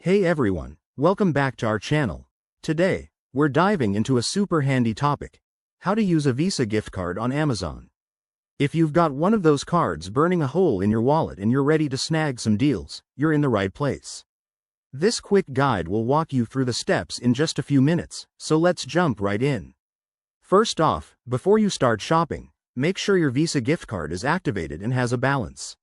Hey everyone, welcome back to our channel. Today, we're diving into a super handy topic: how to use a Visa gift card on Amazon. If you've got one of those cards burning a hole in your wallet and you're ready to snag some deals, you're in the right place. This quick guide will walk you through the steps in just a few minutes, so let's jump right in. First off, before you start shopping, make sure your Visa gift card is activated and has a balance.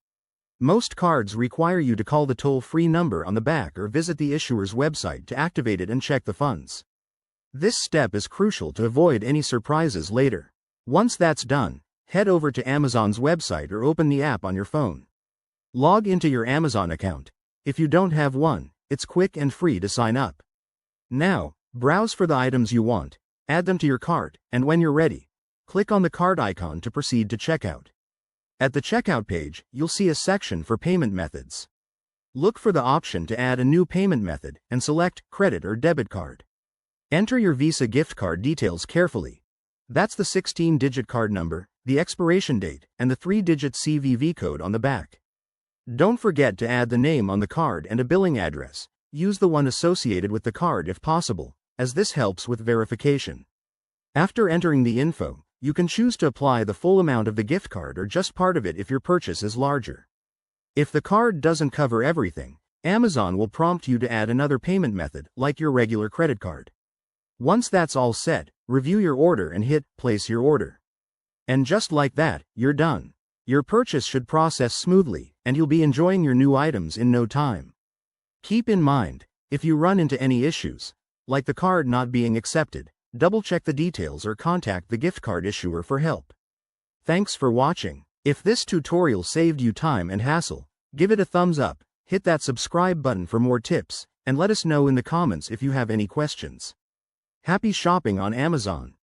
Most cards require you to call the toll-free number on the back or visit the issuer's website to activate it and check the funds. This step is crucial to avoid any surprises later. Once that's done, head over to Amazon's website or open the app on your phone. Log into your Amazon account. If you don't have one, it's quick and free to sign up. Now, browse for the items you want, add them to your cart, and when you're ready, click on the cart icon to proceed to checkout. At the checkout page, you'll see a section for payment methods. Look for the option to add a new payment method and select credit or debit card. Enter your Visa gift card details carefully. That's the 16-digit card number, the expiration date, and the 3-digit CVV code on the back. Don't forget to add the name on the card and a billing address. Use the one associated with the card if possible, as this helps with verification. After entering the info, you can choose to apply the full amount of the gift card or just part of it if your purchase is larger. If the card doesn't cover everything, Amazon will prompt you to add another payment method, like your regular credit card. Once that's all set, review your order and hit Place Your Order. And just like that, you're done. Your purchase should process smoothly, and you'll be enjoying your new items in no time. Keep in mind, if you run into any issues, like the card not being accepted, double-check the details or contact the gift card issuer for help. Thanks for watching. If this tutorial saved you time and hassle, give it a thumbs up, hit that subscribe button for more tips, and let us know in the comments if you have any questions. Happy shopping on Amazon!